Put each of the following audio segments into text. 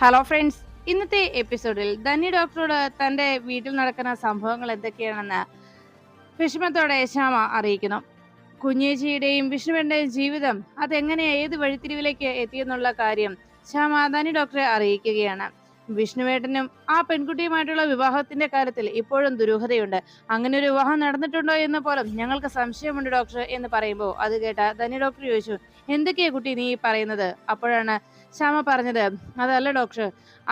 Hello friends, ഇന്നത്തെ എപ്പിസോഡിൽ ധന്യ ഡോക്ടറോട് തന്റെ വീട്ടിൽ നടക്കുന്ന സംഭവങ്ങൾ എന്തൊക്കെയാണെന്ന് വിഷമത്തോടെ ശ്യാമ അറിയിക്കുന്നു. കുഞ്ഞേച്ചിയുടെയും വിഷ്ണുവിന്റെയും ജീവിതം അതെങ്ങനെ ഏത് വഴിത്തിരിവിലേക്ക് എത്തിയെന്നുള്ള കാര്യം ശ്യാമ ധന്യ ഡോക്ടറെ അറിയിക്കുകയാണ്. വിഷ്ണുവേട്ടനും ആ പെൺകുട്ടിയുമായിട്ടുള്ള വിവാഹത്തിന്റെ കാര്യത്തിൽ ഇപ്പോഴും ദുരൂഹതയുണ്ട്. അങ്ങനെ ഒരു വിവാഹം നടന്നിട്ടുണ്ടോ എന്ന് പോലും ഞങ്ങൾക്ക് സംശയമുണ്ട് ഡോക്ടർ എന്ന് പറയുമ്പോൾ അത് കേട്ട ധന്യ ഡോക്ടർ ചോദിച്ചു, എന്തൊക്കെയാ കുട്ടി നീ പറയുന്നത്? അപ്പോഴാണ് ശ്യാമ പറഞ്ഞത്, അതല്ല ഡോക്ടർ,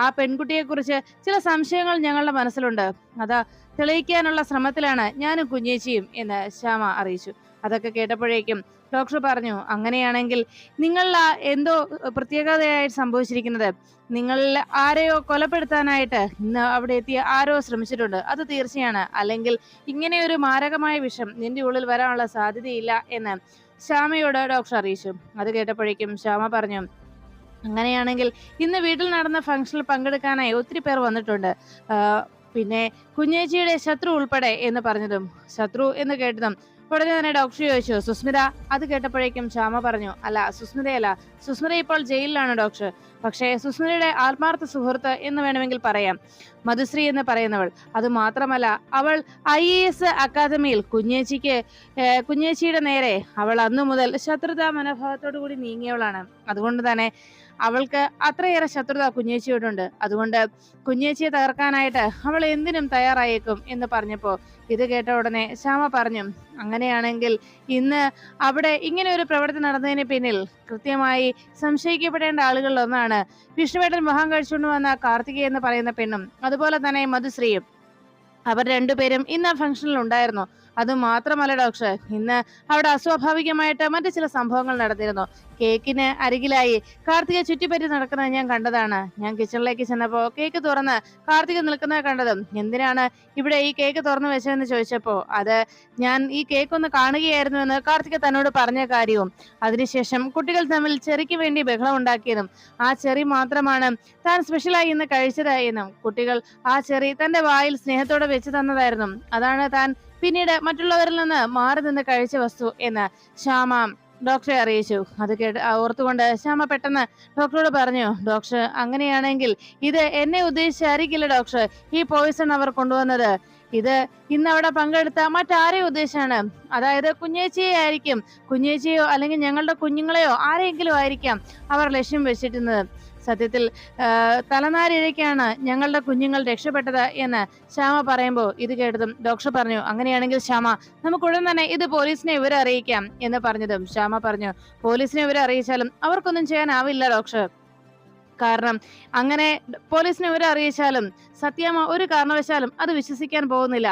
ആ പെൺകുട്ടിയെ കുറിച്ച് ചില സംശയങ്ങൾ ഞങ്ങളുടെ മനസ്സിലുണ്ട്. അതാ തെളിയിക്കാനുള്ള ശ്രമത്തിലാണ് ഞാനും കുഞ്ഞേച്ചിയും എന്ന് ശ്യാമ അറിയിച്ചു. അതൊക്കെ കേട്ടപ്പോഴേക്കും ഡോക്ടർ പറഞ്ഞു, അങ്ങനെയാണെങ്കിൽ നിങ്ങളിൽ എന്തോ പ്രത്യേകതയായി സംഭവിച്ചിരിക്കുന്നത്. നിങ്ങളിൽ ആരെയോ കൊലപ്പെടുത്താനായിട്ട് ഇന്ന് അവിടെ എത്തിയ ആരോ ശ്രമിച്ചിട്ടുണ്ട്, അത് തീർച്ചയാണ്. അല്ലെങ്കിൽ ഇങ്ങനെ ഒരു മാരകമായ വിഷം നിന്റെ ഉള്ളിൽ വരാനുള്ള സാധ്യതയില്ല എന്ന് ശ്യാമയോട് ഡോക്ടർ അറിയിച്ചു. അത് കേട്ടപ്പോഴേക്കും ശ്യാമ പറഞ്ഞു, അങ്ങനെയാണെങ്കിൽ ഇന്ന് വീട്ടിൽ നടന്ന ഫംഗ്ഷനിൽ പങ്കെടുക്കാനായി ഒത്തിരി പേർ വന്നിട്ടുണ്ട്. പിന്നെ കുഞ്ഞേച്ചിയുടെ ശത്രു ഉൾപ്പെടെ എന്ന് പറഞ്ഞതും ശത്രു എന്ന് കേട്ടതും ഉടനെ തന്നെ ഡോക്ടർ ചോദിച്ചു, സുസ്മിത? അത് കേട്ടപ്പോഴേക്കും ശ്യാമ പറഞ്ഞു, അല്ല സുസ്മിതയല്ല, സുസ്മിത ഇപ്പോൾ ജയിലിലാണ് ഡോക്ടർ. പക്ഷേ സുസ്മിതയുടെ ആത്മാർത്ഥ സുഹൃത്ത് എന്ന് വേണമെങ്കിൽ പറയാം, മധുശ്രീ എന്ന് പറയുന്നവൾ. അത് മാത്രമല്ല, അവൾ IAS അക്കാദമിയിൽ കുഞ്ഞേച്ചിയുടെ നേരെ അവൾ അന്നു മുതൽ ശത്രുതാ മനോഭാവത്തോടു കൂടി നീങ്ങിയവളാണ്. അതുകൊണ്ട് തന്നെ അവൾക്ക് അത്രയേറെ ശത്രുത കുഞ്ഞേച്ചിയോടുണ്ട്. അതുകൊണ്ട് കുഞ്ഞേച്ചിയെ തകർക്കാനായിട്ട് അവൾ എന്തിനും തയ്യാറായേക്കും എന്ന് പറഞ്ഞപ്പോ ഇത് കേട്ട ഉടനെ ശ്യാമ പറഞ്ഞു, അങ്ങനെയാണെങ്കിൽ ഇന്ന് അവിടെ ഇങ്ങനെ ഒരു പ്രവൃത്തി നടന്നതിന് പിന്നിൽ കൃത്യമായി സംശയിക്കപ്പെടേണ്ട ആളുകളിൽ ഒന്നാണ് വിഷ്ണുവേട്ടൻ വിവാഹം കഴിച്ചുകൊണ്ട് വന്ന കാർത്തികേയ എന്ന് പറയുന്ന പെണ്ണും അതുപോലെ തന്നെ മധുശ്രീയും. അവർ രണ്ടുപേരും ഇന്ന് ആ ഫംഗ്ഷനിൽ ഉണ്ടായിരുന്നു. അത് മാത്രമല്ല ഡോക്ടർ, ഇന്ന് അവിടെ അസ്വാഭാവികമായിട്ട് മറ്റു ചില സംഭവങ്ങൾ നടന്നിരുന്നു. കേക്കിന് അരികിലായി കാർത്തിക ചുറ്റിപ്പറ്റി നടക്കുന്നത് ഞാൻ കണ്ടതാണ്. ഞാൻ കിച്ചണിലേക്ക് ചെന്നപ്പോ കേക്ക് തുറന്ന് കാർത്തിക നിൽക്കുന്നത് കണ്ടതും, എന്തിനാണ് ഇവിടെ ഈ കേക്ക് തുറന്നു വെച്ചതെന്ന് ചോദിച്ചപ്പോ, അത് ഞാൻ ഈ കേക്ക് ഒന്ന് കാണുകയായിരുന്നു എന്ന് കാർത്തിക തന്നോട് പറഞ്ഞ കാര്യവും അതിനുശേഷം കുട്ടികൾ തമ്മിൽ ചെറിക്ക് വേണ്ടി ബഹളം ഉണ്ടാക്കിയതും ആ ചെറി മാത്രമാണ് താൻ സ്പെഷ്യലായി ഇന്ന് കഴിച്ചത് എന്നും കുട്ടികൾ ആ ചെറി തന്റെ വായിൽ സ്നേഹത്തോടെ വെച്ച് തന്നതായിരുന്നു, അതാണ് താൻ പിന്നീട് മറ്റുള്ളവരിൽ നിന്ന് മാറി നിന്ന് കഴിച്ച വസ്തു എന്ന് ശ്യാമ ഡോക്ടറെ അറിയിച്ചു. അത് ഓർത്തുകൊണ്ട് ശ്യാമ പെട്ടെന്ന് ഡോക്ടറോട് പറഞ്ഞു, ഡോക്ടർ, അങ്ങനെയാണെങ്കിൽ ഇത് എന്നെ ഉദ്ദേശിച്ചായിരിക്കില്ല ഡോക്ടർ ഈ പോയിസൺ അവർ കൊണ്ടുവന്നത്. ഇത് ഇന്ന് അവിടെ പങ്കെടുത്ത മറ്റാരെയോ ഉദ്ദേശിച്ചാണ്. അതായത് കുഞ്ഞേച്ചിയെ ആയിരിക്കും. കുഞ്ഞേച്ചിയോ അല്ലെങ്കിൽ ഞങ്ങളുടെ കുഞ്ഞുങ്ങളെയോ ആരെങ്കിലും ആയിരിക്കാം അവർ ലക്ഷ്യം വെച്ചിരുന്നത്. സത്യത്തിൽ തലനാരിഴയ്ക്കാണ് ഞങ്ങളുടെ കുഞ്ഞുങ്ങൾ രക്ഷപ്പെട്ടത് എന്ന് ശ്യാമ പറയുമ്പോൾ ഇത് കേട്ടതും ഡോക്ടർ പറഞ്ഞു, അങ്ങനെയാണെങ്കിൽ ശ്യാമ, നമുക്ക് ഉടൻ തന്നെ ഇത് പോലീസിനെ വിവരം അറിയിക്കാം എന്ന് പറഞ്ഞതും ശ്യാമ പറഞ്ഞു, പോലീസിനെ വിവരം അറിയിച്ചാലും അവർക്കൊന്നും ചെയ്യാനാവില്ല ഡോക്ടർ. കാരണം അങ്ങനെ പോലീസിനെ വിവരം അറിയിച്ചാലും സത്യമ്മ ഒരു കാരണവശാലും അത് വിശ്വസിക്കാൻ പോകുന്നില്ല.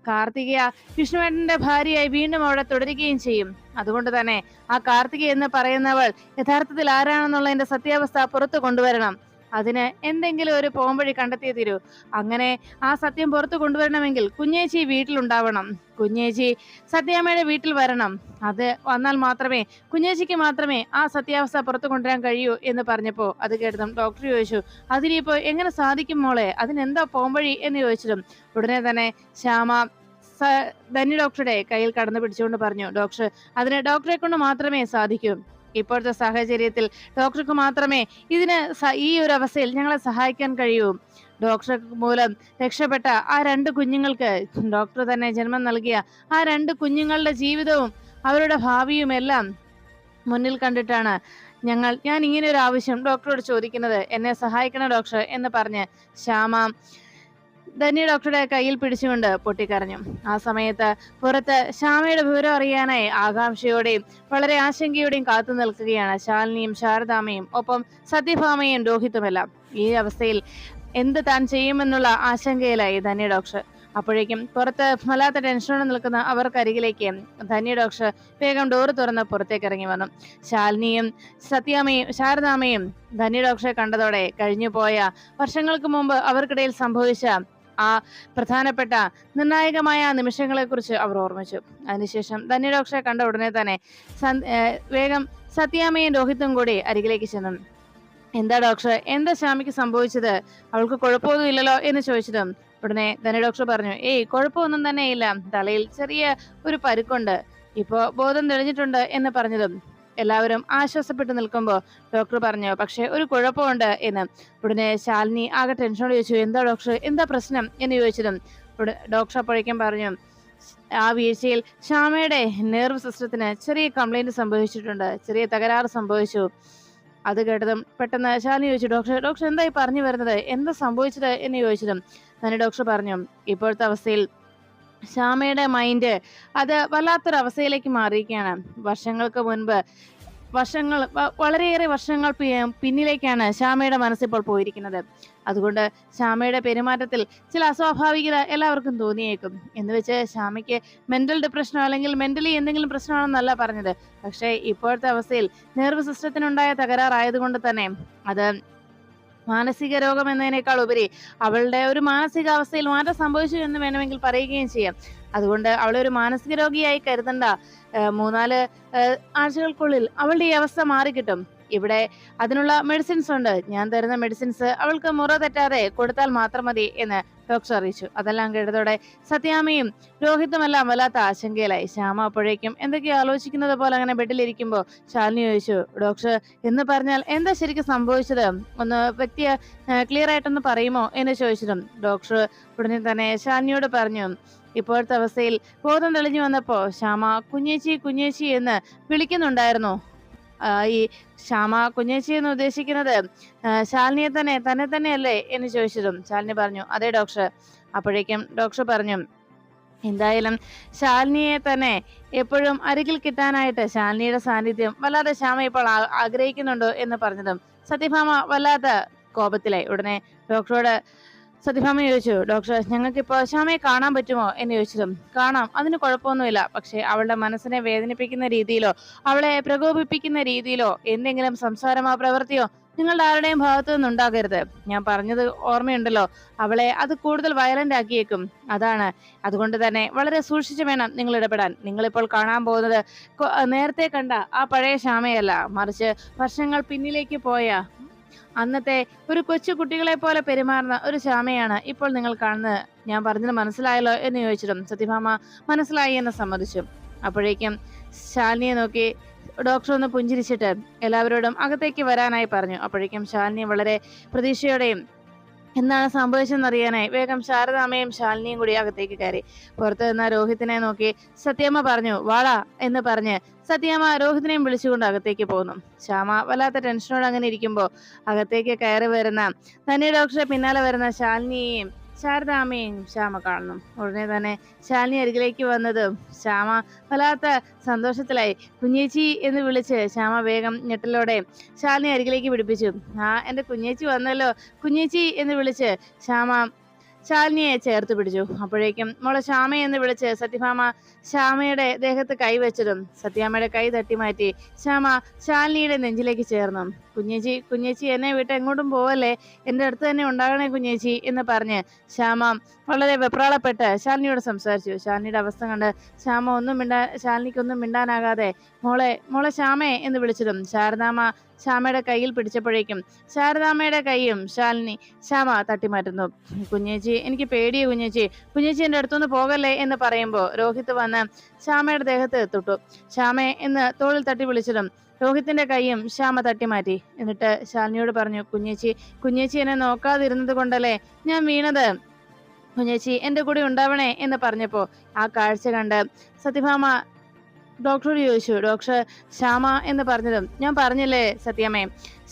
കാർത്തികയ വിഷ്ണുവേട്ടന്റെ ഭാര്യയായി വീണ്ടും അവിടെ തുടരുകയും ചെയ്യും. അതുകൊണ്ട് തന്നെ ആ കാർത്തിക എന്ന് പറയുന്നവൾ യഥാർത്ഥത്തിൽ ആരാണെന്നുള്ളതിന്റെ സത്യാവസ്ഥ പുറത്തു കൊണ്ടുവരണം. അതിന് എന്തെങ്കിലും ഒരു പോംവഴി കണ്ടെത്തിയേ തീരൂ. അങ്ങനെ ആ സത്യം പുറത്തു കൊണ്ടുവരണമെങ്കിൽ കുഞ്ഞേച്ചി വീട്ടിലുണ്ടാവണം. കുഞ്ഞേച്ചി സത്യാമ്മയുടെ വീട്ടിൽ വരണം. അത് വന്നാൽ മാത്രമേ കുഞ്ഞേച്ചിക്ക് മാത്രമേ ആ സത്യാവസ്ഥ പുറത്തു കൊണ്ടുവരാൻ കഴിയൂ എന്ന് പറഞ്ഞപ്പോ അത് കേട്ടതും ഡോക്ടർ ചോദിച്ചു, അതിനിപ്പോ എങ്ങനെ സാധിക്കും മോളെ, അതിനെന്താ പോംവഴി എന്ന് ചോദിച്ചതും ഉടനെ തന്നെ ശ്യാമ ധന്യ ഡോക്ടറുടെ കയ്യിൽ കടന്നു പിടിച്ചുകൊണ്ട് പറഞ്ഞു, ഡോക്ടർ, അതിന് ഡോക്ടറെ കൊണ്ട് മാത്രമേ സാധിക്കൂ. ഇപ്പോഴത്തെ സാഹചര്യത്തിൽ ഡോക്ടർക്ക് മാത്രമേ ഇതിന് ഈ ഒരു അവസ്ഥയിൽ ഞങ്ങളെ സഹായിക്കാൻ കഴിയൂ. ഡോക്ടർ മൂലം രക്ഷപ്പെട്ട ആ 2 കുഞ്ഞുങ്ങൾക്ക് ഡോക്ടർ തന്നെ ജന്മം നൽകിയ ആ 2 കുഞ്ഞുങ്ങളുടെ ജീവിതവും അവരുടെ ഭാവിയും എല്ലാം മുന്നിൽ കണ്ടിട്ടാണ് ഞാൻ ഇങ്ങനെ ഒരു ആവശ്യം ഡോക്ടറോട് ചോദിക്കുന്നത്. എന്നെ സഹായിക്കണം ഡോക്ടർ എന്ന് പറഞ്ഞ് ശ്യാമ ധന്യ ഡോക്ടറുടെ കയ്യിൽ പിടിച്ചുകൊണ്ട് പൊട്ടിക്കരഞ്ഞു. ആ സമയത്ത് പുറത്ത് ശ്യാമയുടെ വിവരം അറിയാനായി ആകാംക്ഷയോടെയും വളരെ ആശങ്കയോടെയും കാത്തു നിൽക്കുകയാണ് ശാലിനിയും ശാരദാമ്മയും ഒപ്പം സത്യഭാമയും രോഹിത്തുമെല്ലാം. ഈ അവസ്ഥയിൽ എന്ത് താൻ ചെയ്യുമെന്നുള്ള ആശങ്കയിലായി ധന്യ ഡോക്ടർ. അപ്പോഴേക്കും പുറത്ത് വല്ലാത്ത ടെൻഷനോടെ നിൽക്കുന്ന അവർക്കരികിലേക്ക് ധന്യ ഡോക്ടർ വേഗം ഡോറ് തുറന്ന് പുറത്തേക്ക് ഇറങ്ങി വന്നു. ശാലിനിയും സത്യാമ്മയും ശാരദാമ്മയും ധന്യ ഡോക്ടറെ കണ്ടതോടെ കഴിഞ്ഞുപോയ വർഷങ്ങൾക്ക് മുമ്പ് അവർക്കിടയിൽ സംഭവിച്ച ആ പ്രധാനപ്പെട്ട നിർണായകമായ നിമിഷങ്ങളെ കുറിച്ച് അവർ ഓർമ്മിച്ചു. അതിനുശേഷം ധന്യ ഡോക്ടറെ കണ്ട ഉടനെ തന്നെ വേഗം സത്യാമ്മയും രോഹിത്തും കൂടി അരികിലേക്ക് ചെന്നു. എന്താ ഡോക്ടർ, എന്താ ശ്യാമിക്ക് സംഭവിച്ചത്? അവൾക്ക് കുഴപ്പമൊന്നും ഇല്ലല്ലോ എന്ന് ചോദിച്ചതും ഉടനെ ധന്യ ഡോക്ടർ പറഞ്ഞു, ഏയ് കുഴപ്പമൊന്നും തന്നെ ഇല്ല, തലയിൽ ചെറിയ ഒരു പരുക്കുണ്ട്, ഇപ്പോ ബോധം തെളിഞ്ഞിട്ടുണ്ട് എന്ന് പറഞ്ഞതും എല്ലാവരും ആശ്വാസപ്പെട്ട് നിൽക്കുമ്പോൾ ഡോക്ടർ പറഞ്ഞു, പക്ഷെ ഒരു കുഴപ്പമുണ്ട് എന്ന്. ഉടനെ ശാലിനി ആകെ ടെൻഷനോട് ചോദിച്ചു, എന്താ ഡോക്ടർ, എന്താ പ്രശ്നം എന്ന് ചോദിച്ചതും ഡോക്ടർ അപ്പോഴേക്കും പറഞ്ഞു, ആ വീഴ്ചയിൽ ശ്യാമയുടെ നെർവ് സിസ്റ്റത്തിന് ചെറിയ കംപ്ലൈന്റ് സംഭവിച്ചിട്ടുണ്ട്, ചെറിയ തകരാറ് സംഭവിച്ചു. അത് കേട്ടതും പെട്ടെന്ന് ശാലിനി ചോദിച്ചു, ഡോക്ടർ എന്തായി പറഞ്ഞു വരുന്നത്, എന്താ സംഭവിച്ചത് എന്ന് ചോദിച്ചതും തന്നെ ഡോക്ടർ പറഞ്ഞു, ഇപ്പോഴത്തെ അവസ്ഥയിൽ ശ്യാമയുടെ മൈൻഡ് അത് വല്ലാത്തൊരു അവസ്ഥയിലേക്ക് മാറിയിരിക്കുകയാണ്. വർഷങ്ങൾക്ക് മുൻപ് വളരെയേറെ വർഷങ്ങൾ പിന്നിലേക്കാണ് ശ്യാമയുടെ മനസ്സിപ്പോൾ പോയിരിക്കുന്നത്. അതുകൊണ്ട് ശ്യാമയുടെ പെരുമാറ്റത്തിൽ ചില അസ്വാഭാവികത എല്ലാവർക്കും തോന്നിയേക്കും. എന്ന് വെച്ച് ശ്യാമയ്ക്ക് മെന്റൽ ഡിപ്രഷനോ അല്ലെങ്കിൽ മെന്റലി എന്തെങ്കിലും പ്രശ്നമാണെന്നല്ല പറഞ്ഞത്. പക്ഷേ ഇപ്പോഴത്തെ അവസ്ഥയിൽ നെർവ് സിസ്റ്റത്തിനുണ്ടായ തകരാറായതുകൊണ്ട് തന്നെ അത് മാനസിക രോഗം എന്നതിനേക്കാൾ ഉപരി അവളുടെ ഒരു മാനസികാവസ്ഥയിൽ മാറ്റം സംഭവിച്ചു എന്ന് വേണമെങ്കിൽ പറയുകയും ചെയ്യാം. അതുകൊണ്ട് അവളെ ഒരു മാനസിക രോഗിയായി കരുതണ്ട. 3-4 ആഴ്ചകൾക്കുള്ളിൽ അവളുടെ ഈ അവസ്ഥ മാറിക്കിട്ടും. ഇവിടെ അതിനുള്ള മെഡിസിൻസ് ഉണ്ട്. ഞാൻ തരുന്ന മെഡിസിൻസ് അവൾക്ക് മുറ തെറ്റാതെ കൊടുത്താൽ മാത്രം മതി എന്ന് ഡോക്ടർ അറിയിച്ചു. അതെല്ലാം കേട്ടതോടെ സത്യാമ്മയും രോഹിത്തുമെല്ലാം വല്ലാത്ത ആശങ്കയിലായി. ശ്യാമ അപ്പോഴേക്കും എന്തൊക്കെയോ ആലോചിക്കുന്നത് പോലെ അങ്ങനെ ബെഡിലിരിക്കുമ്പോൾ ശാലിനി ചോദിച്ചു, ഡോക്ടർ എന്ന് പറഞ്ഞാൽ എന്താ ശരിക്കും സംഭവിച്ചത്, ഒന്ന് വ്യക്തിയെ ക്ലിയർ ആയിട്ടൊന്ന് പറയുമോ എന്ന് ചോദിച്ചതും ഡോക്ടർ ഉടനെ തന്നെ ശാലിനിയോട് പറഞ്ഞു, ഇപ്പോഴത്തെ അവസ്ഥയിൽ ബോധം തെളിഞ്ഞു വന്നപ്പോ ശ്യാമ കുഞ്ഞേച്ചി എന്ന് വിളിക്കുന്നുണ്ടായിരുന്നു. ഈ ശ്യാമ കുഞ്ഞേച്ചി എന്ന് ഉദ്ദേശിക്കുന്നത് ശാലിനിയെ തന്നെ തന്നെയല്ലേ എന്ന് ചോദിച്ചതും ശാലിനി പറഞ്ഞു, അതെ ഡോക്ടർ. അപ്പോഴേക്കും ഡോക്ടർ പറഞ്ഞു, എന്തായാലും ശാലിനിയെ തന്നെ എപ്പോഴും അരികിൽ കിട്ടാനായിട്ട് ശാലിനിയുടെ സാന്നിധ്യം വല്ലാതെ ശ്യാമ ഇപ്പോൾ ആഗ്രഹിക്കുന്നുണ്ടോ എന്ന് പറഞ്ഞതും സത്യഭാമ വല്ലാത്ത കോപത്തിലായി. ഉടനെ ഡോക്ടറോട് സത്യഭാമ ചോദിച്ചു, ഡോക്ടർ ഞങ്ങൾക്കിപ്പോ ശ്യാമയെ കാണാൻ പറ്റുമോ എന്ന് ചോദിച്ചതും കാണാം, അതിന് കുഴപ്പമൊന്നുമില്ല. പക്ഷെ അവളുടെ മനസ്സിനെ വേദനിപ്പിക്കുന്ന രീതിയിലോ അവളെ പ്രകോപിപ്പിക്കുന്ന രീതിയിലോ എന്തെങ്കിലും സംസാരമോ പ്രവൃത്തിയോ നിങ്ങളുടെ ആരുടെയും ഭാഗത്തു നിന്നുണ്ടാകരുത്. ഞാൻ പറഞ്ഞത് ഓർമ്മയുണ്ടല്ലോ, അവളെ അത് കൂടുതൽ വയലന്റ് ആക്കിയേക്കും. അതുകൊണ്ട് തന്നെ വളരെ സൂക്ഷിച്ചു വേണം നിങ്ങൾ ഇടപെടാൻ. നിങ്ങളിപ്പോൾ കാണാൻ പോകുന്നത് നേരത്തെ കണ്ട ആ പഴയ ശ്യാമയല്ല, മറിച്ച് വർഷങ്ങൾ പിന്നിലേക്ക് പോയ അന്നത്തെ ഒരു കൊച്ചു കുട്ടികളെ പോലെ പെരുമാറുന്ന ഒരു ശ്യാമയാണ് ഇപ്പോൾ നിങ്ങൾ കാണുന്നത്. ഞാൻ പറഞ്ഞത് മനസ്സിലായല്ലോ എന്ന് ചോദിച്ചിട്ടും സത്യഭാമ മനസ്സിലായി എന്ന് സമ്മതിച്ചു. അപ്പോഴേക്കും ശാലിനിയെ നോക്കി ഡോക്ടർ ഒന്ന് പുഞ്ചിരിച്ചിട്ട് എല്ലാവരോടും അകത്തേക്ക് വരാനായി പറഞ്ഞു. അപ്പോഴേക്കും ശാലിനി വളരെ പ്രതീക്ഷയോടെയും എന്താണ് സംഭവിച്ചെന്നറിയാനായി വേഗം ശാരദാമ്മയും ശാലിനിയും കൂടി അകത്തേക്ക് കയറി. പുറത്തു നിന്ന രോഹിത്തിനെ നോക്കി സത്യമ്മ പറഞ്ഞു, വാടാ എന്ന് പറഞ്ഞ് സത്യമ്മ രോഹിത്തിനെയും വിളിച്ചുകൊണ്ട് അകത്തേക്ക് പോകുന്നു. ശ്യാമ വല്ലാത്ത ടെൻഷനോട് അങ്ങനെ ഇരിക്കുമ്പോൾ അകത്തേക്ക് കയറി വരുന്ന തന്നെ ഡോക്ടറെ പിന്നാലെ വരുന്ന ശാലിനിയെയും ശാരദാമ്മയും ശ്യാമ കാണുന്നു. ഉടനെ തന്നെ ശാലിനി അരികിലേക്ക് വന്നതും ശ്യാമ വല്ലാത്ത സന്തോഷത്തിലായി. കുഞ്ഞേച്ചി എന്ന് വിളിച്ച് ശ്യാമ വേഗം ഞെട്ടലോടെ ശാലിനി അരികിലേക്ക് പിടിപ്പിച്ചു. എന്റെ കുഞ്ഞേച്ചി വന്നല്ലോ, കുഞ്ഞേച്ചി എന്ന് വിളിച്ച് ശ്യാമ ശാലിനിയെ ചേർത്ത് പിടിച്ചു. അപ്പോഴേക്കും മോളെ ശ്യാമ എന്ന് വിളിച്ച് സത്യഭാമ ശ്യാമയുടെ ദേഹത്ത് കൈവച്ചതും സത്യാമ്മയുടെ കൈ തട്ടി മാറ്റി ശ്യാമ ശാലിനിയുടെ നെഞ്ചിലേക്ക് ചേർന്നു. കുഞ്ഞേച്ചി എന്നെ വിട്ട് എങ്ങോട്ടും പോവല്ലേ, എന്റെ അടുത്ത് തന്നെ ഉണ്ടാകണേ കുഞ്ഞേച്ചി എന്ന് പറഞ്ഞ് ശ്യാമ വളരെ വെപ്രാളപ്പെട്ട് ശാലിനിയോട് സംസാരിച്ചു. ശാലിനിയുടെ അവസ്ഥ കണ്ട് ശാലിനിക്കൊന്നും മിണ്ടാനാകാതെ മോളെ ശ്യാമേ എന്ന് വിളിച്ചതും ശാരദാമ്മ ശ്യാമയുടെ കയ്യിൽ പിടിച്ചപ്പോഴേക്കും ശാരദാമ്മയുടെ കൈയും ശ്യാമ തട്ടിമാറ്റുന്നു. കുഞ്ഞേച്ചി എനിക്ക് പേടിയെ കുഞ്ഞേച്ചി എന്റെ അടുത്തൊന്ന് പോകല്ലേ എന്ന് പറയുമ്പോൾ രോഹിത്ത് വന്ന് ശ്യാമയുടെ ദേഹത്ത് തൊട്ടു. ശ്യാമേ എന്ന് തോളിൽ തട്ടി വിളിച്ചതും രോഹിത്തിന്റെ കൈയും ശ്യാമ തട്ടിമാറ്റി. എന്നിട്ട് ശാലിനിയോട് പറഞ്ഞു, കുഞ്ഞേച്ചി എന്നെ നോക്കാതിരുന്നത് കൊണ്ടല്ലേ ഞാൻ വീണത്, കുഞ്ഞേച്ചി എന്റെ കൂടെ ഉണ്ടാവണേ എന്ന് പറഞ്ഞപ്പോ ആ കാഴ്ച കണ്ട് സത്യഭാമ ഡോക്ടറോട് ചോദിച്ചു, ഡോക്ടർ ശ്യാമ എന്ന് പറഞ്ഞതും ഞാൻ പറഞ്ഞില്ലേ സത്യമേ,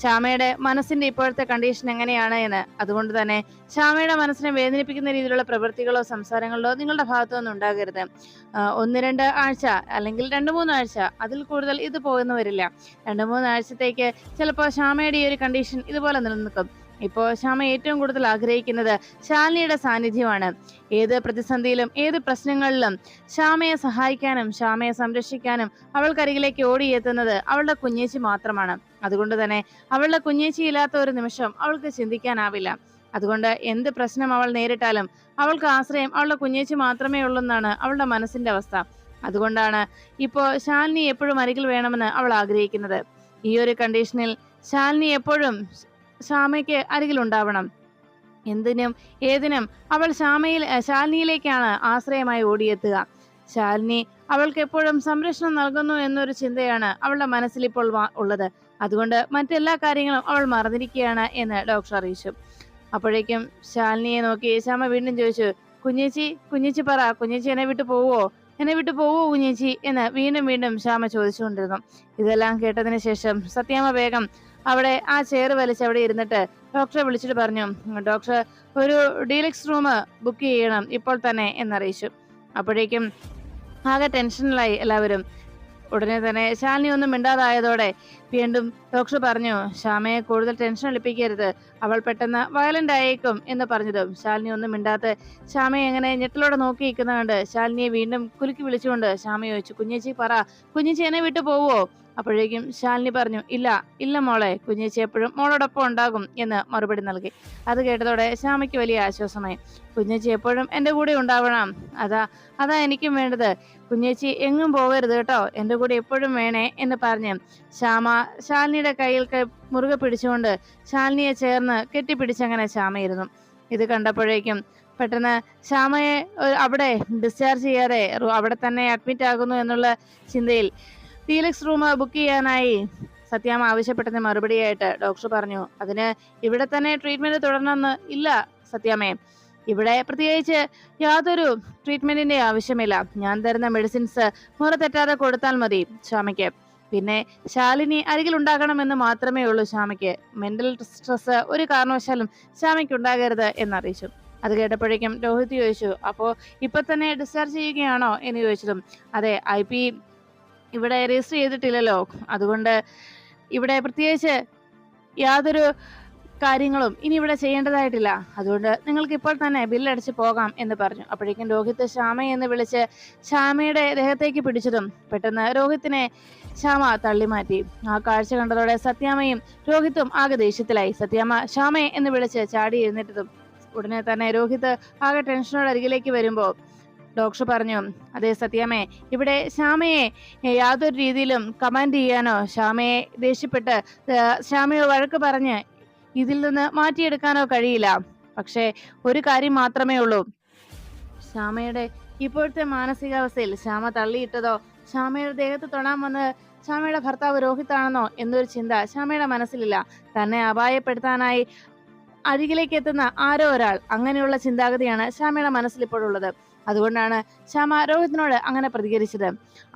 ശ്യാമയുടെ മനസ്സിന്റെ ഇപ്പോഴത്തെ കണ്ടീഷൻ എങ്ങനെയാണ് എന്ന്. അതുകൊണ്ട് തന്നെ ശ്യാമയുടെ മനസ്സിനെ വേദനിപ്പിക്കുന്ന രീതിയിലുള്ള പ്രവൃത്തികളോ സംസാരങ്ങളോ നിങ്ങളുടെ ഭാഗത്തു നിന്നും ഉണ്ടാകരുത്. 1-2 ആഴ്ച അല്ലെങ്കിൽ 2-3 ആഴ്ച, അതിൽ കൂടുതൽ ഇത് പോകുന്നു വരില്ല. 2-3 ആഴ്ചത്തേക്ക് ചിലപ്പോൾ ശ്യാമയുടെ ഈ ഒരു കണ്ടീഷൻ ഇതുപോലെ നിലനിൽക്കും. ഇപ്പോൾ ശ്യാമ ഏറ്റവും കൂടുതൽ ആഗ്രഹിക്കുന്നത് ശാലിനിയുടെ സാന്നിധ്യമാണ്. ഏത് പ്രതിസന്ധിയിലും ഏത് പ്രശ്നങ്ങളിലും ശ്യാമയെ സഹായിക്കാനും ശ്യാമയെ സംരക്ഷിക്കാനും അവൾക്കരികിലേക്ക് ഓടിയെത്തുന്നത് അവളുടെ കുഞ്ഞേച്ചി മാത്രമാണ്. അതുകൊണ്ട് തന്നെ അവളുടെ കുഞ്ഞേച്ചി ഇല്ലാത്ത ഒരു നിമിഷം അവൾക്ക് ചിന്തിക്കാനാവില്ല. അതുകൊണ്ട് എന്ത് പ്രശ്നം അവൾ നേരിട്ടാലും അവൾക്ക് ആശ്രയം അവളുടെ കുഞ്ഞേച്ചി മാത്രമേ ഉള്ളെന്നാണ് അവളുടെ മനസ്സിന്റെ അവസ്ഥ. അതുകൊണ്ടാണ് ഇപ്പോൾ ശാലിനി എപ്പോഴും അരികിൽ വേണമെന്ന് അവൾ ആഗ്രഹിക്കുന്നത്. ഈ ഒരു കണ്ടീഷനിൽ ശാലിനി എപ്പോഴും ശ്യാമയ്ക്ക് അരികിലുണ്ടാവണം. എന്തിനും ഏതിനും അവൾ ശാലിനിയിലേക്കാണ് ആശ്രയമായി ഓടിയെത്തുക. ശാലിനി അവൾക്ക് എപ്പോഴും സംരക്ഷണം നൽകുന്നു എന്നൊരു ചിന്തയാണ് അവളുടെ മനസ്സിൽ ഇപ്പോൾ ഉള്ളത്. അതുകൊണ്ട് മറ്റെല്ലാ കാര്യങ്ങളും അവൾ മറന്നിരിക്കുകയാണ് എന്ന് ഡോക്ടർ അറിയിച്ചു. അപ്പോഴേക്കും ശാലിനിയെ നോക്കി ശ്യാമ വീണ്ടും ചോദിച്ചു, കുഞ്ഞേച്ചി കുഞ്ഞേച്ചി പറ, കുഞ്ഞേച്ചി എന്നെ വിട്ടു പോവോ, എന്നെ വിട്ടു പോവോ കുഞ്ഞേച്ചി എന്ന് വീണ്ടും വീണ്ടും ശ്യാമ ചോദിച്ചുകൊണ്ടിരുന്നു. ഇതെല്ലാം കേട്ടതിന് ശേഷം സത്യാമ്മ വേഗം അവിടെ ആ ചെയർ വലിച്ച് അവിടെ ഇരുന്നിട്ട് ഡോക്ടറെ വിളിച്ചിട്ട് പറഞ്ഞു, ഡോക്ടർ ഒരു ഡീലക്സ് റൂം ബുക്ക് ചെയ്യണം ഇപ്പോൾ തന്നെ എന്നറിയിച്ചു. അപ്പോഴേക്കും ആകെ ടെൻഷനിലായി എല്ലാവരും. ഉടനെ തന്നെ ശാലിനി ഒന്നും മിണ്ടാതായതോടെ വീണ്ടും ഡോക്ടർ പറഞ്ഞു, ശ്യാമയെ കൂടുതൽ ടെൻഷൻ അടിപ്പിക്കരുത്, അവൾ പെട്ടെന്ന് വയലന്റ് ആയേക്കും എന്ന് പറഞ്ഞതും ശാലിനി ഒന്നും മിണ്ടാത്ത ശ്യാമയെ എങ്ങനെ ഞെട്ടലോടെ നോക്കി നിൽക്കുന്ന കണ്ട് ശാലിനിയെ വീണ്ടും കുലുക്കി വിളിച്ചുകൊണ്ട് ശ്യാമ ചോദിച്ചു, കുഞ്ഞേച്ചി പറ, കുഞ്ഞേച്ചി എന്നെ വിട്ടു പോവോ? അപ്പോഴേക്കും ശാലിനി പറഞ്ഞു, ഇല്ല ഇല്ല മോളെ, കുഞ്ഞേച്ചി എപ്പോഴും മോളോടൊപ്പം ഉണ്ടാകും എന്ന് മറുപടി നൽകി. അത് കേട്ടതോടെ ശ്യാമയ്ക്ക് വലിയ ആശ്വാസമായി. കുഞ്ഞേച്ചി എപ്പോഴും എൻ്റെ കൂടെ ഉണ്ടാവണം, അതാ എനിക്കും വേണ്ടത്, കുഞ്ഞേച്ചി എങ്ങും പോകരുത് കേട്ടോ, എൻ്റെ കൂടെ എപ്പോഴും വേണേ എന്ന് പറഞ്ഞ് ശ്യാമ ശാലിനിയുടെ കയ്യിൽ മുറുകെ പിടിച്ചുകൊണ്ട് ശാലിനിയെ ചേർന്ന് കെട്ടിപ്പിടിച്ചങ്ങനെ ശ്യാമയിരുന്നു. ഇത് കണ്ടപ്പോഴേക്കും പെട്ടെന്ന് ശ്യാമയെ അവിടെ ഡിസ്ചാർജ് ചെയ്യാതെ അവിടെ തന്നെ അഡ്മിറ്റ് ആകുന്നു എന്നുള്ള ചിന്തയിൽ ഡീലക്സ് റൂം ബുക്ക് ചെയ്യാനായി സത്യാമ്മ ആവശ്യപ്പെട്ടതിന് മറുപടിയായിട്ട് ഡോക്ടർ പറഞ്ഞു, അതിന് ഇവിടെ തന്നെ ട്രീറ്റ്മെന്റ് തുടരണമെന്ന് ഇല്ല സത്യാമ്മേ, ഇവിടെ പ്രത്യേകിച്ച് യാതൊരു ട്രീറ്റ്മെന്റിന്റെ ആവശ്യമില്ല, ഞാൻ തരുന്ന മെഡിസിൻസ് മുറ തെറ്റാതെ കൊടുത്താൽ മതി ശ്യാമയ്ക്ക്, പിന്നെ ശാലിനി അരികിൽ ഉണ്ടാകണമെന്ന് മാത്രമേ ഉള്ളൂ ശ്യാമയ്ക്ക്, മെന്റൽ സ്ട്രെസ് ഒരു കാരണവശാലും ശ്യാമയ്ക്ക് ഉണ്ടാകരുത് എന്നറിയിച്ചു. അത് കേട്ടപ്പോഴേക്കും രോഹിത് ചോദിച്ചു, അപ്പോ ഇപ്പൊ തന്നെ ഡിസ്ചാർജ് ചെയ്യുകയാണോ എന്ന് ചോദിച്ചതും, അതെ, IP ഇവിടെ രജിസ്റ്റർ ചെയ്തിട്ടില്ലല്ലോ, അതുകൊണ്ട് ഇവിടെ പ്രത്യേകിച്ച് യാതൊരു കാര്യങ്ങളും ഇനി ഇവിടെ ചെയ്യേണ്ടതായിട്ടില്ല, അതുകൊണ്ട് നിങ്ങൾക്ക് ഇപ്പോൾ തന്നെ ബില്ലടിച്ച് പോകാം എന്ന് പറഞ്ഞു. അപ്പോഴേക്കും രോഹിത് ശ്യാമ എന്ന് വിളിച്ച് ശ്യാമയുടെ ദേഹത്തേക്ക് പിടിച്ചതും പെട്ടെന്ന് രോഹിത്തിനെ ശ്യാമ തള്ളിമാറ്റി. ആ കാഴ്ച കണ്ടതോടെ സത്യാമ്മയും രോഹിത്തും ആകെ ദേഷ്യത്തിലായി. സത്യാമ്മ ശ്യാമയെ എന്ന് വിളിച്ച് ചാടി എഴുന്നേറ്റതും ഉടനെ തന്നെ രോഹിത് ആകെ ടെൻഷനോട് അരികിലേക്ക് വരുമ്പോ ഡോക്ടർ പറഞ്ഞു, അതെ സത്യാമ്മേ, ഇവിടെ ശ്യാമയെ യാതൊരു രീതിയിലും കമാൻഡ് ചെയ്യാനോ ശ്യാമയെ ദേഷ്യപ്പെട്ട് ശ്യാമയെ വഴക്ക് പറഞ്ഞ് ഇതിൽ നിന്ന് മാറ്റിയെടുക്കാനോ കഴിയില്ല. പക്ഷേ ഒരു കാര്യം മാത്രമേ ഉള്ളൂ, ശ്യാമയുടെ ഇപ്പോഴത്തെ മാനസികാവസ്ഥയിൽ ശ്യാമ തള്ളിയിട്ടതോ ശ്യാമയുടെ ദേഹത്ത് തൊടാൻ വന്ന് ശ്യാമയുടെ ഭർത്താവ് രോഹിത്താണെന്നോ എന്നൊരു ചിന്ത ശ്യാമയുടെ മനസ്സിലില്ല. തന്നെ അപായപ്പെടുത്താനായി അരികിലേക്ക് എത്തുന്ന ആരോ ഒരാൾ, അങ്ങനെയുള്ള ചിന്താഗതിയാണ് ശ്യാമയുടെ മനസ്സിൽ ഇപ്പോഴുള്ളത്. അതുകൊണ്ടാണ് ശ്യാമ രോഹിത്തിനോട് അങ്ങനെ പ്രതികരിച്ചത്.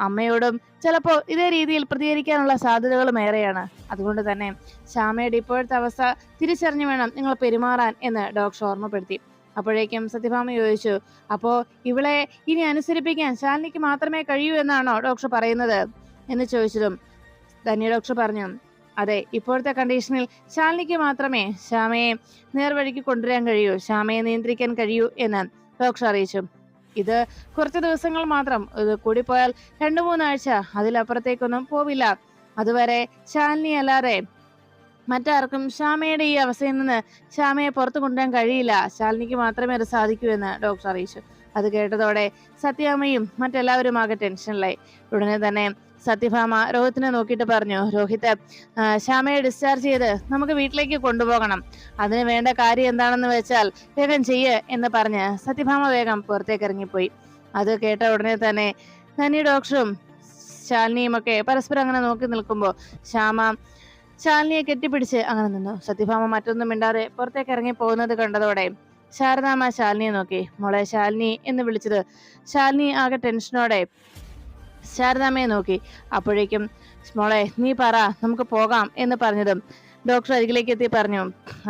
അമ്മയോടും ചിലപ്പോൾ ഇതേ രീതിയിൽ പ്രതികരിക്കാനുള്ള സാധ്യതകളും ഏറെയാണ്. അതുകൊണ്ട് തന്നെ ശ്യാമയുടെ ഇപ്പോഴത്തെ അവസ്ഥ തിരിച്ചറിഞ്ഞു വേണം നിങ്ങൾ പെരുമാറാൻ എന്ന് ഡോക്ടർ ഓർമ്മപ്പെടുത്തി. അപ്പോഴേക്കും സത്യഭാമ ചോദിച്ചു, അപ്പോ ഇവളെ ഇനി അനുസരിപ്പിക്കാൻ ശാലിനിക്ക് മാത്രമേ കഴിയൂ എന്നാണോ ഡോക്ടർ പറയുന്നത് എന്ന് ചോദിച്ചതും ധന്യ ഡോക്ടർ പറഞ്ഞു, അതെ, ഇപ്പോഴത്തെ കണ്ടീഷനിൽ ശാലിനിക്ക് മാത്രമേ ശ്യാമയെ നേർവഴിക്ക് കൊണ്ടുവരാൻ കഴിയൂ, ശ്യാമയെ നിയന്ത്രിക്കാൻ കഴിയൂ എന്ന് ഡോക്ടർ അറിയിച്ചു. ഇത് കുറച്ച് ദിവസങ്ങൾ മാത്രം, ഇത് കൂടിപ്പോയാൽ 2-3 ആഴ്ച, അതിലപ്പുറത്തേക്കൊന്നും പോവില്ല. അതുവരെ ശാലിനി അല്ലാതെ മറ്റാർക്കും ശ്യാമയുടെ ഈ അവസ്ഥയിൽ നിന്ന് ശ്യാമയെ പുറത്തു കൊണ്ടുവരാൻ കഴിയില്ല, ശാലിനിക്ക് മാത്രമേ അത് സാധിക്കൂ എന്ന് ഡോക്ടർ അറിയിച്ചു. അത് കേട്ടതോടെ സത്യാമ്മയും മറ്റെല്ലാവരും ആകെ ടെൻഷനിലായി. ഉടനെ തന്നെ സത്യഭാമ രോഹിത്തിനെ നോക്കിയിട്ട് പറഞ്ഞു, രോഹിത്, ശ്യാമയെ ഡിസ്ചാർജ് ചെയ്ത് നമുക്ക് വീട്ടിലേക്ക് കൊണ്ടുപോകണം, അതിന് വേണ്ട കാര്യം എന്താണെന്ന് വെച്ചാൽ വേഗം ചെയ്യ് എന്ന് പറഞ്ഞ് സത്യഭാമ വേഗം പുറത്തേക്ക് ഇറങ്ങിപ്പോയി. അത് കേട്ട ഉടനെ തന്നെ ധന്യ ഡോക്ടറും ശാലിനിയും ഒക്കെ പരസ്പരം അങ്ങനെ നോക്കി നിൽക്കുമ്പോൾ ശ്യാമ ശാലിനിയെ കെട്ടിപ്പിടിച്ച് അങ്ങനെ നിന്നു. സത്യഭാമ മറ്റൊന്നും മിണ്ടാതെ പുറത്തേക്ക് ഇറങ്ങി പോകുന്നത് കണ്ടതോടെ ശാരദാമ്മ ശാലിനിയെ നോക്കി. മോളെ ശാലിനി എന്ന് വിളിച്ചത് ശാലിനി ആകെ ടെൻഷനോടെ ശാരദാമ്മയെ നോക്കി. അപ്പോഴേക്കും മോളെ നീ പറ, നമുക്ക് പോകാം എന്ന് പറഞ്ഞതും ഡോക്ടർ അരികിലേക്ക് എത്തി പറഞ്ഞു,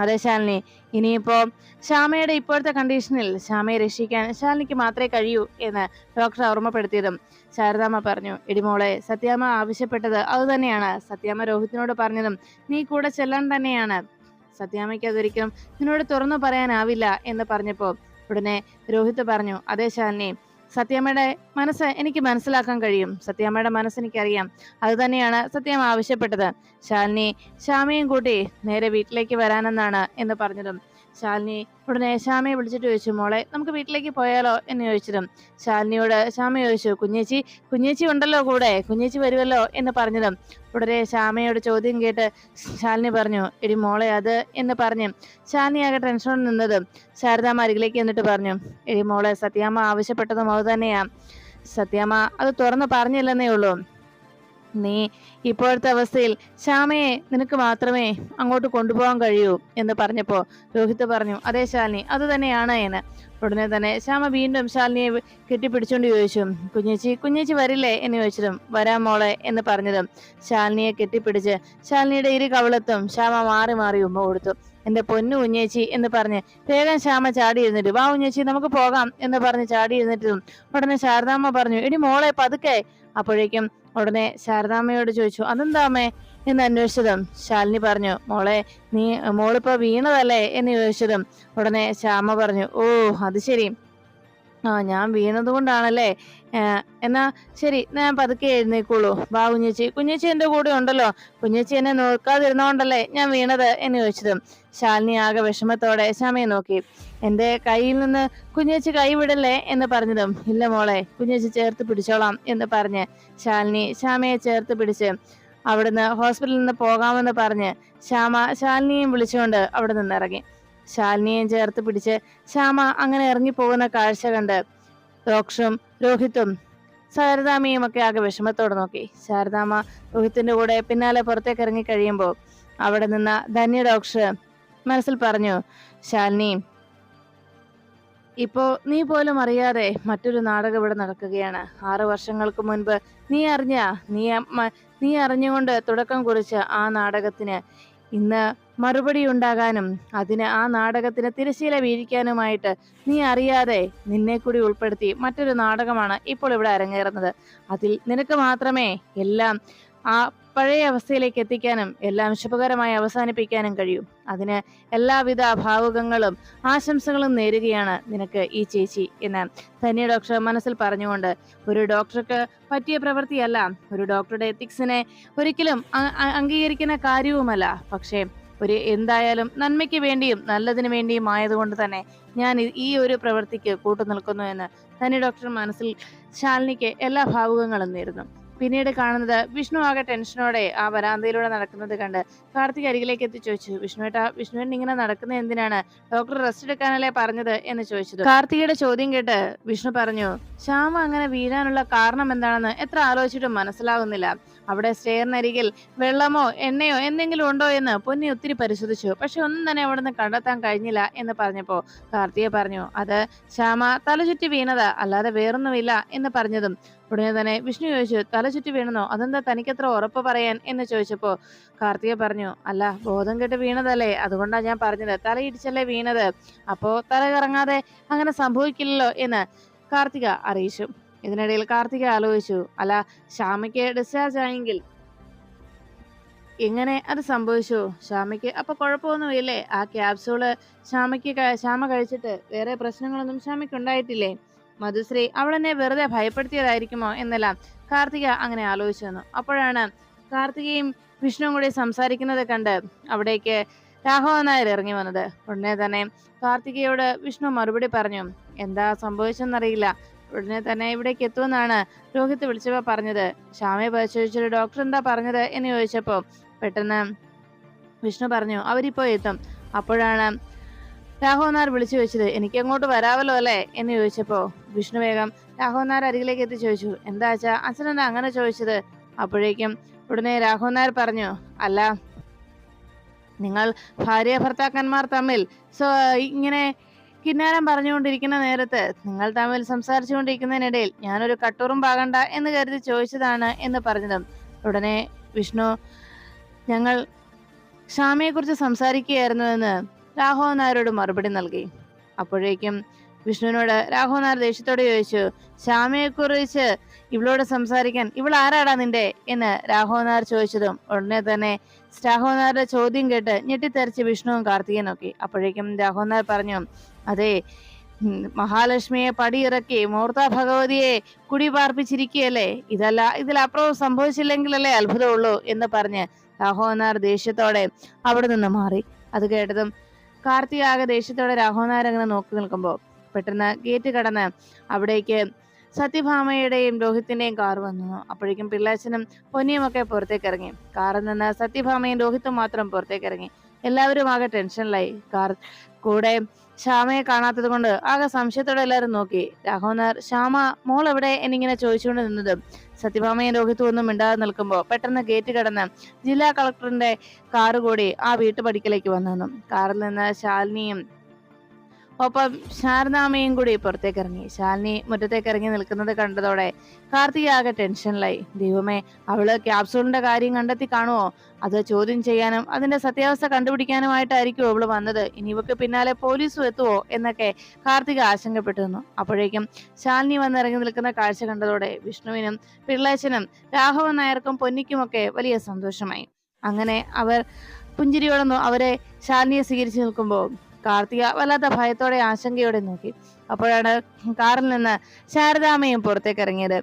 അതെ ശാലിനി, ഇനിയിപ്പോ ശ്യാമയുടെ ഇപ്പോഴത്തെ കണ്ടീഷനിൽ ശ്യാമയെ രക്ഷിക്കാൻ ശാലിനിക്ക് മാത്രമേ കഴിയൂ എന്ന് ഡോക്ടർ ഓർമ്മപ്പെടുത്തിയതും ശാരദാമ്മ പറഞ്ഞു, എടിമോളെ, സത്യാമ്മ ആവശ്യപ്പെട്ടത് അത് തന്നെയാണ്, സത്യാമ്മ രോഹിത്തിനോട് പറഞ്ഞതും നീ കൂടെ ചെല്ലാൻ തന്നെയാണ്, സത്യാമ്മയ്ക്ക് അതൊരിക്കലും നിന്നോട് തുറന്നു പറയാനാവില്ല എന്ന് പറഞ്ഞപ്പോ ഉടനെ രോഹിത് പറഞ്ഞു, അതെ ശാലിനി, സത്യാമ്മയുടെ മനസ്സ് എനിക്ക് മനസ്സിലാക്കാൻ കഴിയും, സത്യാമ്മയുടെ മനസ്സ് എനിക്കറിയാം, അത് തന്നെയാണ് സത്യാമ്മ ആവശ്യപ്പെട്ടത്, ശാലിനി ശ്യാമയും കൂട്ടി നേരെ വീട്ടിലേക്ക് വരാനെന്നാണ് എന്ന് പറഞ്ഞതും ശാലിനി ഉടനെ ശ്യാമയെ വിളിച്ചിട്ട് ചോദിച്ചു, മോളെ നമുക്ക് വീട്ടിലേക്ക് പോയാലോ എന്ന് ചോദിച്ചതും ശാലിനിയോട് ശ്യാമ ചോദിച്ചു, കുഞ്ഞേച്ചി ഉണ്ടല്ലോ കൂടെ, കുഞ്ഞേച്ചി വരുമല്ലോ എന്ന് പറഞ്ഞതും ഉടനെ ശ്യാമയോട് ചോദ്യം കേട്ട് ശാലിനി പറഞ്ഞു, എടി മോളെ അത് എന്ന് പറഞ്ഞ് ശാലിനി ആകെ ടെൻഷനോട് നിന്നതും ശാരദാമ്മ അരികിലേക്ക് എന്നിട്ട് പറഞ്ഞു, എടി മോളെ, സത്യാമ്മ ആവശ്യപ്പെട്ടതും അത് തന്നെയാ, സത്യാമ്മ അത് തുറന്നു പറഞ്ഞില്ലെന്നേ ഉള്ളൂ. നീ ഇപ്പോഴത്തെ അവസ്ഥയിൽ ശ്യാമയെ നിനക്ക് മാത്രമേ അങ്ങോട്ട് കൊണ്ടുപോകാൻ കഴിയൂ എന്ന് പറഞ്ഞപ്പോ രോഹിത് പറഞ്ഞു, അതെ ശാലിനി, അത് തന്നെയാണ് എന്ന്. ഉടനെ തന്നെ ശ്യാമ വീണ്ടും ശാലിനിയെ കെട്ടിപ്പിടിച്ചോണ്ട് ചോദിച്ചു, കുഞ്ഞേച്ചി വരില്ലേ എന്ന് ചോദിച്ചതും വരാം മോളെ എന്ന് പറഞ്ഞതും ശാലിനിയെ കെട്ടിപ്പിടിച്ച് ശാലിനിയുടെ ഇരു കവിളത്തും ശ്യാമ മാറി മാറി ഉമ്മ കൊടുത്തു. എന്റെ പൊന്നു കുഞ്ഞേച്ചി എന്ന് പറഞ്ഞ് വേഗം ശ്യാമ ചാടി എഴുന്നിട്ട്, വാ കുഞ്ഞേച്ചി നമുക്ക് പോകാം എന്ന് പറഞ്ഞ് ചാടി എഴുന്നിട്ടും ഉടനെ ശാരദാമ്മ പറഞ്ഞു, എടി മോളെ പതുക്കെ. അപ്പോഴേക്കും ഉടനെ ശാരദാമ്മയോട് ചോദിച്ചു, അതെന്താമ്മേ എന്ന് അന്വേഷിച്ചതും ശാലിനി പറഞ്ഞു, മോളിപ്പോ വീണതല്ലേ എന്ന് ചോദിച്ചതും ഉടനെ ശ്യാമ പറഞ്ഞു, ഓ അത് ശരി, ഞാൻ വീണത് കൊണ്ടാണല്ലേ, എന്നാ ശരി, ഞാൻ പതുക്കെ എഴുന്നേക്കുള്ളൂ, വാ കുഞ്ഞേച്ചി എന്റെ കൂടെ ഉണ്ടല്ലോ, കുഞ്ഞേച്ചി എന്നെ നോക്കാതിരുന്നോണ്ടല്ലേ ഞാൻ വീണത് എന്ന് ചോദിച്ചതും ശാലിനി ആകെ വിഷമത്തോടെ ശ്യാമയെ നോക്കി. എന്റെ കയ്യിൽ നിന്ന് കുഞ്ഞേച്ചി കൈ വിടല്ലേ എന്ന് പറഞ്ഞതും ഇല്ല മോളെ, കുഞ്ഞേച്ചി ചേർത്ത് പിടിച്ചോളാം എന്ന് പറഞ്ഞ് ശാലിനി ശ്യാമയെ ചേർത്ത് പിടിച്ച് അവിടുന്ന് ഹോസ്പിറ്റലിൽ നിന്ന് പോകാമെന്ന് പറഞ്ഞ് ശാലിനിയെയും വിളിച്ചുകൊണ്ട് അവിടെ നിന്ന് ഇറങ്ങി. ശാലിനിയെയും ചേർത്ത് പിടിച്ച് ശ്യാമ അങ്ങനെ ഇറങ്ങി പോകുന്ന കാഴ്ച കണ്ട് ഡോക്ടറും രോഹിത്തും ശാരദാമ്മയും ഒക്കെ ആകെ വിഷമത്തോടെ നോക്കി. ശാരദാമ്മ രോഹിത്തിന്റെ കൂടെ പിന്നാലെ പുറത്തേക്ക് ഇറങ്ങി കഴിയുമ്പോൾ അവിടെ നിന്ന ധന്യ ഡോക്ടർ മനസ്സിൽ പറഞ്ഞു, ശാലിനി, ഇപ്പോ നീ പോലും അറിയാതെ മറ്റൊരു നാടകം ഇവിടെ നടക്കുകയാണ്. 6 വർഷങ്ങൾക്ക് മുൻപ് നീ അറിഞ്ഞുകൊണ്ട് തുടക്കം കുറിച്ച ആ നാടകത്തിന് ഇന്ന് മറുപടി ഉണ്ടാകാനും ആ നാടകത്തിന് തിരശ്ശീല വീഴിക്കാനുമായിട്ട് നീ അറിയാതെ നിന്നെ കൂടി ഉൾപ്പെടുത്തി മറ്റൊരു നാടകമാണ് ഇപ്പോൾ ഇവിടെ അരങ്ങേറുന്നത്. അതിൽ നിനക്ക് മാത്രമേ എല്ലാം ആ പഴയ അവസ്ഥയിലേക്ക് എത്തിക്കാനും എല്ലാം ശുഭകരമായി അവസാനിപ്പിക്കാനും കഴിയും. അതിന് എല്ലാവിധ ഭാവുകങ്ങളും ആശംസകളും നേരുകയാണ് നിനക്ക് ഈ ചേച്ചി എന്ന് ധന്യ ഡോക്ടർ മനസ്സിൽ പറഞ്ഞുകൊണ്ട്, ഒരു ഡോക്ടർക്ക് പറ്റിയ പ്രവൃത്തിയല്ല, ഒരു ഡോക്ടറുടെ എത്തിക്സിനെ ഒരിക്കലും അംഗീകരിക്കുന്ന കാര്യവുമല്ല, പക്ഷേ എന്തായാലും നന്മയ്ക്ക് വേണ്ടിയും നല്ലതിനു വേണ്ടിയും ആയതുകൊണ്ട് തന്നെ ഞാൻ ഈ ഒരു പ്രവൃത്തിക്ക് കൂട്ടുനിൽക്കുന്നു എന്ന് ധന്യ ഡോക്ടർ മനസ്സിൽ ശാലിനിക്ക് എല്ലാ ഭാവുകങ്ങളും നേരുന്നു. പിന്നീട് കാണുന്നത് വിഷ്ണു ആകെ ടെൻഷനോടെ ആ വരാന്തയിലൂടെ നടക്കുന്നത് കണ്ട് കാർത്തിക് അരികിലേക്ക് എത്തി ചോദിച്ചു, വിഷ്ണുവേട്ടൻ ഇങ്ങനെ നടക്കുന്നത് എന്തിനാണ്? ഡോക്ടർ റെസ്റ്റ് എടുക്കാനല്ലേ പറഞ്ഞത് എന്ന് ചോദിച്ചത്. കാർത്തികയുടെ ചോദ്യം കേട്ട് വിഷ്ണു പറഞ്ഞു, ശ്യാമ അങ്ങനെ വീഴാനുള്ള കാരണം എന്താണെന്ന് എത്ര ആലോചിച്ചിട്ടും മനസ്സിലാകുന്നില്ല. അവിടെ സ്റ്റെയറിനരികിൽ വെള്ളമോ എണ്ണയോ എന്തെങ്കിലും ഉണ്ടോ എന്ന് പൊന്നി ഒത്തിരി പരിശോധിച്ചു, പക്ഷെ ഒന്നും തന്നെ അവിടെ നിന്ന് കണ്ടെത്താൻ കഴിഞ്ഞില്ല എന്ന് പറഞ്ഞപ്പോ കാർത്തിക പറഞ്ഞു, അത് ശ്യാമ തലചുറ്റി വീണത്, അല്ലാതെ വേറൊന്നുമില്ല എന്ന് പറഞ്ഞതും ഉടനെ തന്നെ വിഷ്ണു ചോദിച്ചു, തലചുറ്റി വീണെന്നോ? അതെന്താ തനിക്കത്ര ഉറപ്പ് പറയാൻ എന്ന് ചോദിച്ചപ്പോ കാർത്തിക പറഞ്ഞു, അല്ല, ബോധം കെട്ട് വീണതല്ലേ, അതുകൊണ്ടാണ് ഞാൻ പറഞ്ഞത്, തലയിടിച്ചല്ലേ വീണത്, അപ്പോ തല കറങ്ങാതെ അങ്ങനെ സംഭവിക്കില്ലല്ലോ എന്ന് കാർത്തിക അറിയിച്ചു. ഇതിനിടയിൽ കാർത്തിക ആലോചിച്ചു, അല്ല, ശ്യാമയ്ക്ക് ഡിസ്ചാർജ് ആയെങ്കിൽ എങ്ങനെ അത് സംഭവിച്ചു? ശ്യാമയ്ക്ക് അപ്പൊ കുഴപ്പമൊന്നുമില്ലേ? ആ ക്യാപ്സൂള് ശ്യാമ കഴിച്ചിട്ട് വേറെ പ്രശ്നങ്ങളൊന്നും ശ്യാമയ്ക്ക് ഉണ്ടായിട്ടില്ലേ? മധുശ്രീ അവളെന്നെ വെറുതെ ഭയപ്പെടുത്തിയതായിരിക്കുമോ എന്നെല്ലാം കാർത്തിക അങ്ങനെ ആലോചിച്ചു വന്നു. അപ്പോഴാണ് കാർത്തികയും വിഷ്ണുവും കൂടി സംസാരിക്കുന്നത് കണ്ട് അവിടേക്ക് രാഘവൻ നായർ ഇറങ്ങി വന്നത്. ഉടനെ തന്നെ കാർത്തികയോട് വിഷ്ണു മറുപടി പറഞ്ഞു, എന്താ സംഭവിച്ചെന്നറിയില്ല, ഉടനെ തന്നെ ഇവിടേക്ക് എത്തുമെന്നാണ് രോഹിത് വിളിച്ചപ്പോ പറഞ്ഞത്. ശ്യാമയെ പരിശോധിച്ചൊരു ഡോക്ടർ എന്താ പറഞ്ഞത് എന്ന് ചോദിച്ചപ്പോ പെട്ടെന്ന് വിഷ്ണു പറഞ്ഞു, അവരിപ്പോ എത്തും. അപ്പോഴാണ് രാഘവൻ നായർ വിളിച്ചു ചോദിച്ചത്, എനിക്ക് അങ്ങോട്ട് വരാവല്ലോ അല്ലേ എന്ന് ചോദിച്ചപ്പോ വിഷ്ണു വേഗം രാഘവൻ നായർ അരികിലേക്ക് എത്തി ചോദിച്ചു, എന്താ അച്ഛനെന്താ അങ്ങനെ ചോദിച്ചത്? അപ്പോഴേക്കും ഉടനെ രാഘവൻ നായർ പറഞ്ഞു, അല്ല, നിങ്ങൾ ഭാര്യ ഭർത്താക്കന്മാർ തമ്മിൽ ഇങ്ങനെ കിന്നാരം പറഞ്ഞുകൊണ്ടിരിക്കുന്ന നേരത്ത് നിങ്ങൾ തമ്മിൽ സംസാരിച്ചുകൊണ്ടിരിക്കുന്നതിനിടയിൽ ഞാനൊരു കട്ടൂറും പാകണ്ട എന്ന് കരുതി ചോദിച്ചതാണ് എന്ന് പറഞ്ഞതും ഉടനെ വിഷ്ണു, ഞങ്ങൾ ശ്യാമയെ കുറിച്ച് സംസാരിക്കുകയായിരുന്നു എന്ന് രാഘവൻ നായരോട് മറുപടി നൽകി. അപ്പോഴേക്കും വിഷ്ണുവിനോട് രാഘവൻ നായർ ദേഷ്യത്തോടെ ചോദിച്ചു, ശ്യാമയെ കുറിച്ച് ഇവളോട് സംസാരിക്കാൻ ഇവൾ ആരാടാ നിന്റെ എന്ന് രാഘവൻ നായർ ചോദിച്ചതും ഉടനെ തന്നെ രാഘവൻ നായരുടെ ചോദ്യം കേട്ട് ഞെട്ടിത്തെറിച്ച് വിഷ്ണുവും കാർത്തികൻ നോക്കി. അപ്പോഴേക്കും രാഘവൻ നായർ പറഞ്ഞു, അതെ, മഹാലക്ഷ്മിയെ പടിയിറക്കി മൂർത്ത ഭഗവതിയെ കുടി പാർപ്പിച്ചിരിക്കുകയല്ലേ, ഇതിലപ്പുറവും സംഭവിച്ചില്ലെങ്കിലല്ലേ അത്ഭുതമുള്ളൂ എന്ന് പറഞ്ഞ് രാഘവൻ നായർ ദേഷ്യത്തോടെ അവിടെ നിന്ന് മാറി. അത് കേട്ടതും കാർത്തിക ആകെ ദേഷ്യത്തോടെ രാഘവൻ നായർ അങ്ങനെ നോക്കി നിൽക്കുമ്പോൾ പെട്ടെന്ന് ഗേറ്റ് കടന്ന് അവിടേക്ക് സത്യഭാമയുടെയും രോഹിത്തിന്റെയും കാർ വന്നു. അപ്പോഴേക്കും പിള്ളാച്ചനും പൊന്നിയും ഒക്കെ പുറത്തേക്ക് ഇറങ്ങി. കാറിൽ നിന്ന് സത്യഭാമയും രോഹിത്തും മാത്രം പുറത്തേക്ക് ഇറങ്ങി. എല്ലാവരും ആകെ ടെൻഷനിലായി. കൂടെ ശ്യാമയെ കാണാത്തത് കൊണ്ട് ആകെ സംശയത്തോടെ എല്ലാവരും നോക്കി. രാഘവൻ നായർ ശ്യാമ മോൾ എവിടെ എന്നിങ്ങനെ ചോദിച്ചുകൊണ്ട് നിന്നത് സത്യഭാമയും രോഹിത്തും ഒന്നും മിണ്ടാതെ നിൽക്കുമ്പോൾ പെട്ടെന്ന് ഗേറ്റ് കടന്ന് ജില്ലാ കളക്ടറിന്റെ കാറ് കൂടി ആ വീട്ടുപടിക്കലേക്ക് വന്നു. കാറിൽ നിന്ന് ശാലിനിയും ഒപ്പം ശാരദാമ്മയും കൂടി പുറത്തേക്ക് ഇറങ്ങി. ശാലിനി മുറ്റത്തേക്ക് ഇറങ്ങി നിൽക്കുന്നത് കണ്ടതോടെ കാർത്തിക ആകെ ടെൻഷനിലായി. ദൈവമേ, അവള് ക്യാപ്സൂളിന്റെ കാര്യം കണ്ടെത്തി കാണുമോ? അത് ചോദ്യം ചെയ്യാനും അതിന്റെ സത്യാവസ്ഥ കണ്ടുപിടിക്കാനുമായിട്ടായിരിക്കും അവള് വന്നത്. ഇനി ഇവക്ക് പിന്നാലെ പോലീസും എത്തുവോ എന്നൊക്കെ കാർത്തിക ആശങ്കപ്പെട്ടു നിന്നു. അപ്പോഴേക്കും ശാലിനി വന്നിറങ്ങി നിൽക്കുന്ന കാഴ്ച കണ്ടതോടെ വിഷ്ണുവിനും പിള്ളേച്ചനും രാഘവൻ നായർക്കും പൊന്നിക്കുമൊക്കെ വലിയ സന്തോഷമായി. അങ്ങനെ അവർ പുഞ്ചിരിയോടൊന്നു അവരെ ശാലിനിയെ സ്വീകരിച്ചു നിൽക്കുമ്പോൾ കാർത്തിക വല്ലാത്ത ഭയത്തോടെ ആശങ്കയോടെ നോക്കി. അപ്പോഴാണ് കാറിൽ നിന്ന് ശാരദാമ്മയും പുറത്തേക്ക് ഇറങ്ങിയത്.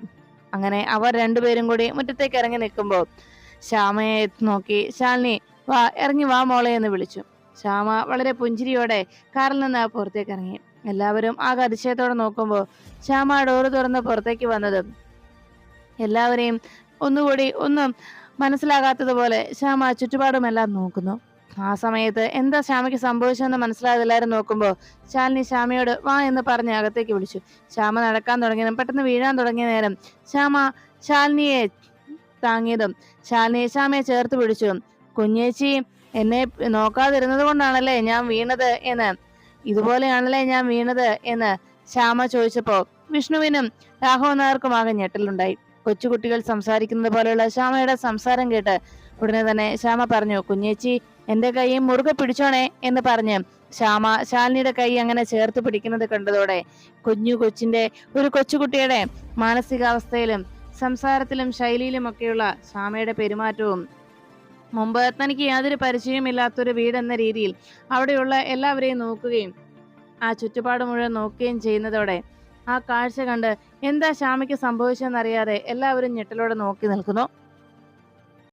അങ്ങനെ അവർ രണ്ടുപേരും കൂടി മുറ്റത്തേക്ക് ഇറങ്ങി നിൽക്കുമ്പോൾ ശ്യാമയെ നോക്കി ശാലിനി ഇറങ്ങി വാ മോളെ എന്ന് വിളിച്ചു. ശ്യാമ വളരെ പുഞ്ചിരിയോടെ കാറിൽ നിന്ന് പുറത്തേക്ക് ഇറങ്ങി. എല്ലാവരും ആകെ അതിശയത്തോടെ നോക്കുമ്പോൾ ശ്യാമ ഡോറ് തുറന്ന് പുറത്തേക്ക് വന്നത് എല്ലാവരെയും ഒന്നുകൂടി ഒന്നും മനസ്സിലാകാത്തതുപോലെ ശ്യാമ ചുറ്റുപാടുമെല്ലാം നോക്കുന്നു. ആ സമയത്ത് എന്താ ശ്യാമയ്ക്ക് സംഭവിച്ചെന്ന് മനസ്സിലാതെ എല്ലാവരും നോക്കുമ്പോൾ ശാലിനി ശ്യാമയോട് വാ എന്ന് പറഞ്ഞ് അകത്തേക്ക് വിളിച്ചു. ശ്യാമ നടക്കാൻ തുടങ്ങിയതും പെട്ടെന്ന് വീഴാൻ തുടങ്ങിയ നേരം ശ്യാമ ശാലിനിയെ താങ്ങിയതും ശാലിനി ശ്യാമയെ ചേർത്ത് പിടിച്ചു. കുഞ്ഞേച്ചി എന്നെ നോക്കാതിരുന്നത് കൊണ്ടാണല്ലേ ഞാൻ വീണത് എന്ന് ഇതുപോലെയാണല്ലേ ഞാൻ വീണത് എന്ന് ശ്യാമ ചോദിച്ചപ്പോ വിഷ്ണുവിനും രാഘവൻ നായർക്കും ആകെ ഞെട്ടലുണ്ടായി. കൊച്ചുകുട്ടികൾ സംസാരിക്കുന്നത് പോലെയുള്ള ശ്യാമയുടെ സംസാരം കേട്ട് ഉടനെ തന്നെ ശ്യാമ പറഞ്ഞു, കുഞ്ഞേച്ചി എന്റെ കൈ മുറുകെ പിടിച്ചോണേ എന്ന് പറഞ്ഞ് ശ്യാമ ശാലിനിയുടെ കൈ അങ്ങനെ ചേർത്ത് പിടിക്കുന്നത് കണ്ടതോടെ ഒരു കൊച്ചുകുട്ടിയുടെ മാനസികാവസ്ഥയിലും സംസാരത്തിലും ശൈലിയിലും ഒക്കെയുള്ള ശ്യാമയുടെ പെരുമാറ്റവും മുമ്പ് തനിക്ക് യാതൊരു പരിചയമില്ലാത്തൊരു വീടെന്ന രീതിയിൽ അവിടെയുള്ള എല്ലാവരെയും നോക്കുകയും ആ ചുറ്റുപാട് മുഴുവൻ നോക്കുകയും ചെയ്യുന്നതോടെ ആ കാഴ്ച കണ്ട് എന്താ ശ്യാമയ്ക്ക് സംഭവിച്ചെന്നറിയാതെ എല്ലാവരും ഞെട്ടലോടെ നോക്കി നിൽക്കുന്നു.